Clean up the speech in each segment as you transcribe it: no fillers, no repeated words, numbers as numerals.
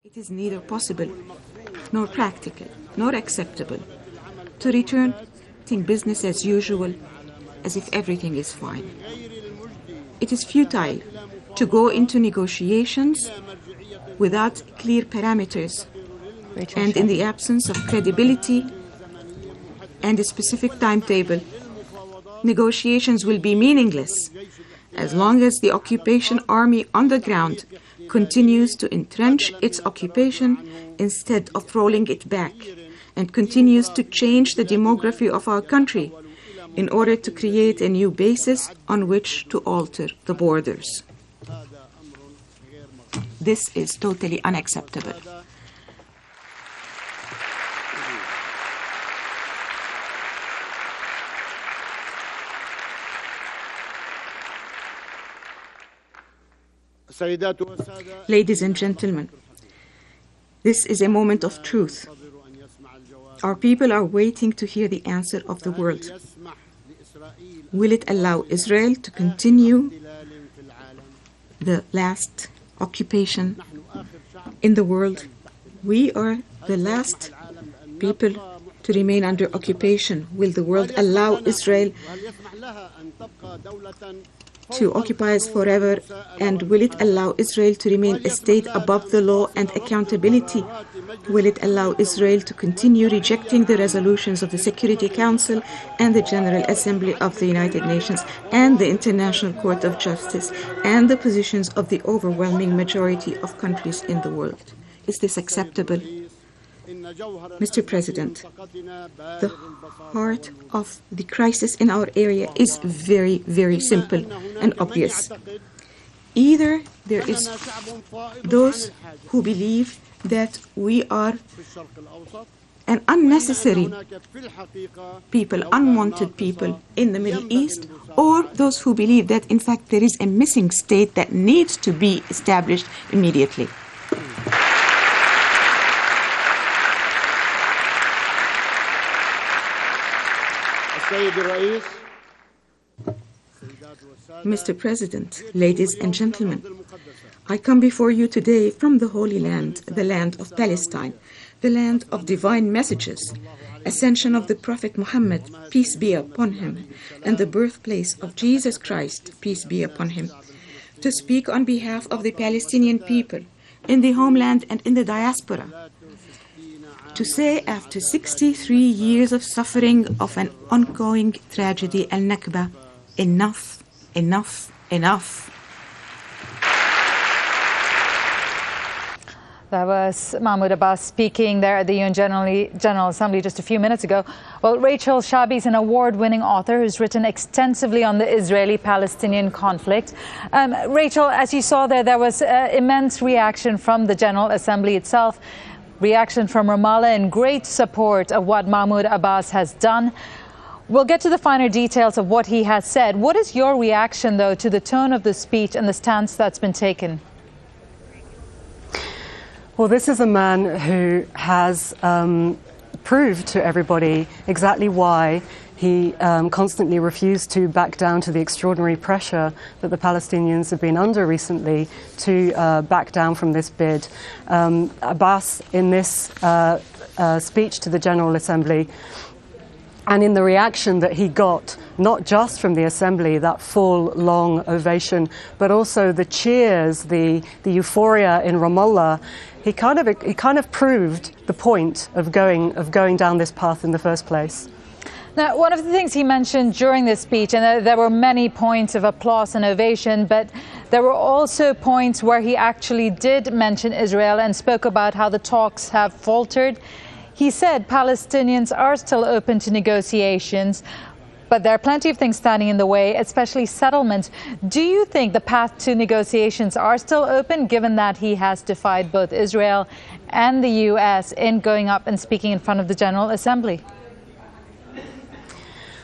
It is neither possible, nor practical, nor acceptable to return to business as usual, as if everything is fine. It is futile to go into negotiations without clear parameters and in the absence of credibility and a specific timetable. Negotiations will be meaningless as long as the occupation army on the ground continues to entrench its occupation instead of rolling it back, and continues to change the demography of our country in order to create a new basis on which to alter the borders. This is totally unacceptable. Ladies and gentlemen, this is a moment of truth. Our people are waiting to hear the answer of the world. Will it allow Israel to continue the last occupation in the world? We are the last people to remain under occupation. Will the world allow Israel to occupy us forever? And will it allow Israel to remain a state above the law and accountability? Will it allow Israel to continue rejecting the resolutions of the Security Council and the General Assembly of the United Nations and the International Court of Justice and the positions of the overwhelming majority of countries in the world? Is this acceptable? Mr. President, the heart of the crisis in our area is very, very simple and obvious. Either there is those who believe that we are an unnecessary people, unwanted people in the Middle East, or those who believe that, in fact, there is a missing state that needs to be established immediately. Mr. President, ladies and gentlemen, I come before you today from the Holy Land, the land of Palestine, the land of divine messages, ascension of the Prophet Muhammad, peace be upon him, and the birthplace of Jesus Christ, peace be upon him, to speak on behalf of the Palestinian people in the homeland and in the diaspora, to say after 63 years of suffering of an ongoing tragedy, al-Nakba, enough, enough, enough. That was Mahmoud Abbas speaking there at the UN General Assembly just a few minutes ago. Well, Rachel Shabi is an award-winning author who's written extensively on the Israeli-Palestinian conflict. Rachel, as you saw there was immense reaction from the General Assembly itself, reaction from Ramallah in great support of what Mahmoud Abbas has done. We'll get to the finer details of what he has said. What is your reaction, though, to the tone of the speech and the stance that's been taken? Well, this is a man who has proved to everybody exactly why he constantly refused to back down to the extraordinary pressure that the Palestinians have been under recently to back down from this bid. Abbas, in this speech to the General Assembly, and in the reaction that he got, not just from the Assembly, that full, long ovation, but also the cheers, the euphoria in Ramallah, he kind of proved the point of going down this path in the first place. Now, one of the things he mentioned during this speech, and there were many points of applause and ovation, but there were also points where he actually did mention Israel and spoke about how the talks have faltered. He said Palestinians are still open to negotiations, but there are plenty of things standing in the way, especially settlements. Do you think the path to negotiations are still open, given that he has defied both Israel and the U.S. in going up and speaking in front of the General Assembly?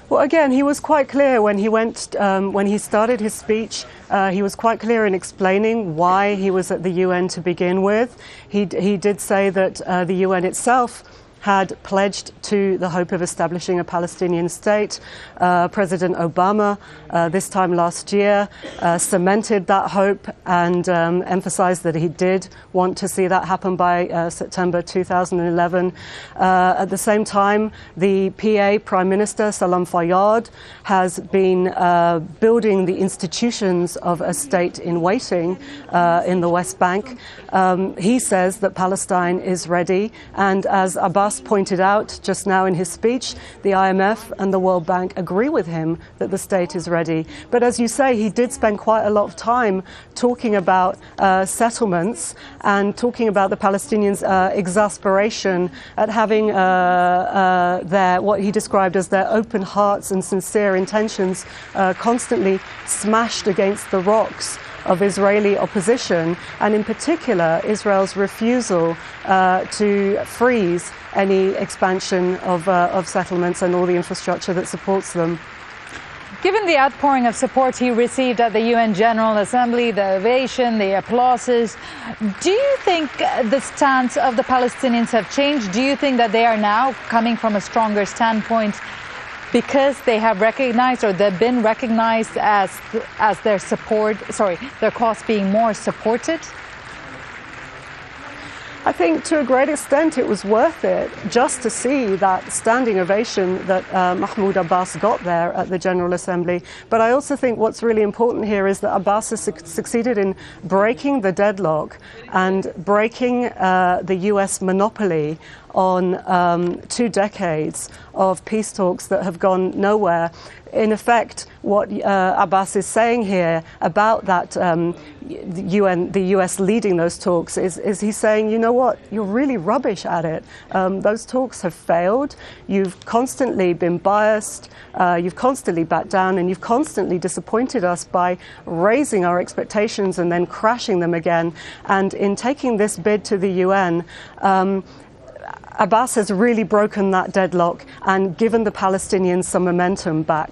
Well, again, he was quite clear when he started his speech. He was quite clear in explaining why he was at the UN to begin with. He did say that the UN itself had pledged to the hope of establishing a Palestinian state. President Obama, this time last year, cemented that hope and emphasized that he did want to see that happen by September 2011. At the same time, the PA Prime Minister, Salam Fayyad, has been building the institutions of a state in waiting in the West Bank. He says that Palestine is ready, and as Abbas pointed out just now in his speech, the IMF and the World Bank agree with him that the state is ready. But as you say, he did spend quite a lot of time talking about settlements and talking about the Palestinians' exasperation at having what he described as their open hearts and sincere intentions constantly smashed against the rocks of Israeli opposition, and in particular Israel's refusal to freeze any expansion of settlements and all the infrastructure that supports them. Given the outpouring of support he received at the UN General Assembly, the ovation, the applauses, do you think the stance of the Palestinians have changed? Do you think that they are now coming from a stronger standpoint because they have recognized, or they've been recognized as their cause being more supported? I think to a great extent it was worth it just to see that standing ovation that Mahmoud Abbas got there at the General Assembly. But I also think what's really important here is that Abbas has succeeded in breaking the deadlock and breaking the US monopoly on 2 decades of peace talks that have gone nowhere. In effect, what Abbas is saying here about that the US leading those talks is he's saying, you know what, you're really rubbish at it. Those talks have failed. You've constantly been biased. You've constantly backed down, and you've constantly disappointed us by raising our expectations and then crashing them again. And in taking this bid to the UN, Abbas has really broken that deadlock and given the Palestinians some momentum back.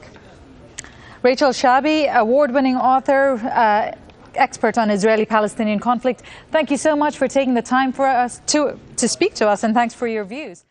Rachel Shabi, award-winning author, expert on Israeli-Palestinian conflict. Thank you so much for taking the time for us to speak to us, and thanks for your views.